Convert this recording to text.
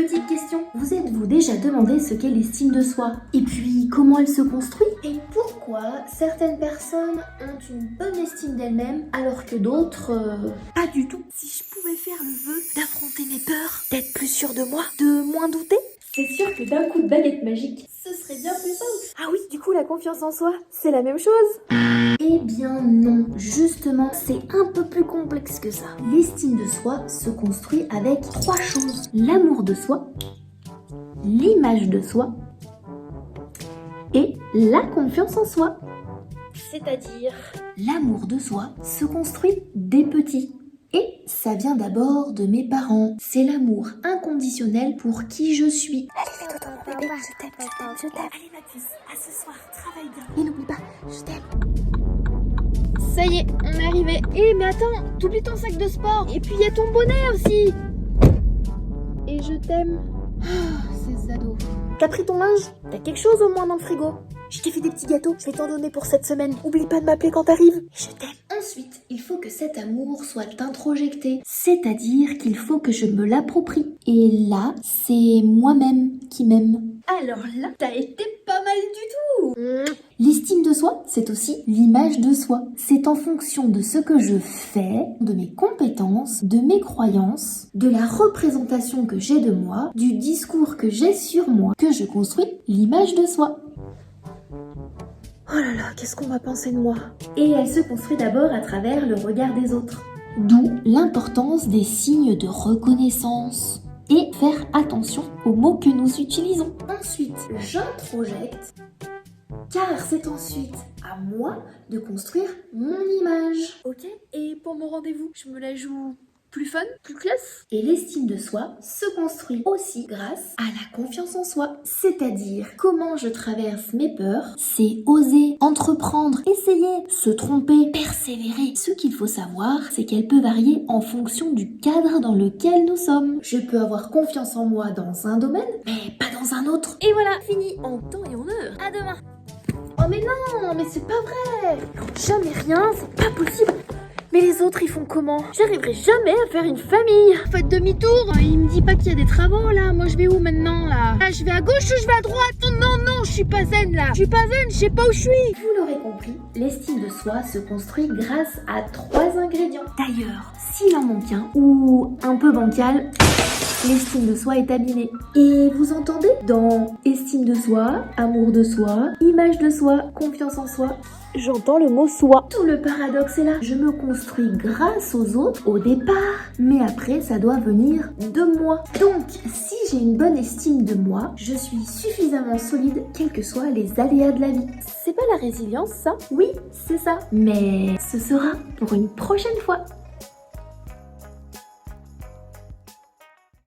Petite question, vous êtes-vous déjà demandé ce qu'est l'estime de soi? Et puis, comment elle se construit? Et pourquoi certaines personnes ont une bonne estime d'elles-mêmes alors que d'autres, pas du tout? Si je pouvais faire le vœu d'affronter mes peurs, d'être plus sûre de moi, de moins douter, c'est sûr que d'un coup de baguette magique, ce serait bien plus simple. Ah oui, du coup la confiance en soi, c'est la même chose? Eh bien non, justement, c'est un peu plus complexe que ça. L'estime de soi se construit avec 3 choses. L'amour de soi, l'image de soi et la confiance en soi. C'est-à-dire, l'amour de soi se construit dès petit. Et ça vient d'abord de mes parents. C'est l'amour inconditionnel pour qui je suis. Allez, fais ton bébé, je t'aime, je t'aime, je t'aime. Allez ma puce, à ce soir, travaille bien. Et n'oublie pas, je t'aime. Ça y est, on est arrivé. Eh mais attends, t'oublies ton sac de sport. Et puis il y a ton bonnet aussi. Et je t'aime. Ces ados. T'as pris ton linge? T'as quelque chose au moins dans le frigo? Je t'ai fait des petits gâteaux, je vais t'en donner pour cette semaine. Oublie pas de m'appeler quand t'arrives. Je t'aime. Ensuite, il faut que cet amour soit introjecté. C'est-à-dire qu'il faut que je me l'approprie. Et là, c'est moi-même qui m'aime. Alors là, t'as été pas mal du tout. L'estime de soi, c'est aussi l'image de soi. C'est en fonction de ce que je fais, de mes compétences, de mes croyances, de la représentation que j'ai de moi, du discours que j'ai sur moi, que je construis l'image de soi. Oh là là, qu'est-ce qu'on va penser de moi? Et elle se construit d'abord à travers le regard des autres. D'où l'importance des signes de reconnaissance. Et faire attention aux mots que nous utilisons. Ensuite, j'introjecte, car c'est ensuite à moi de construire mon image. Ok, et pour mon rendez-vous, je me la joue plus fun, plus classe. Et l'estime de soi se construit aussi grâce à la confiance en soi. C'est-à-dire comment je traverse mes peurs, c'est oser, entreprendre, essayer, se tromper, persévérer. Ce qu'il faut savoir, c'est qu'elle peut varier en fonction du cadre dans lequel nous sommes. Je peux avoir confiance en moi dans un domaine, mais pas dans un autre. Et voilà, fini, en temps et en heure. À demain. Oh mais non, mais c'est pas vrai! Jamais rien, c'est pas possible! Mais les autres, ils font comment? J'arriverai jamais à faire une famille! Faites demi-tour. Il me dit pas qu'il y a des travaux là. Moi je vais où maintenant là? Là je vais à gauche ou je vais à droite? Oh, non, je suis pas zen là. Je suis pas zen, je sais pas où je suis. Vous l'aurez compris, l'estime de soi se construit grâce à 3 ingrédients. D'ailleurs, s'il en manque un, ou un peu bancal, l'estime de soi est abîmée. Et vous entendez? Dans estime de soi, amour de soi, image de soi, confiance en soi, j'entends le mot soi. Tout le paradoxe est là. Je me construis grâce aux autres au départ, mais après ça doit venir de moi. Donc, si j'ai une bonne estime de moi, je suis suffisamment solide quels que soient les aléas de la vie. C'est pas la résilience ça? Oui, c'est ça. Mais ce sera pour une prochaine fois.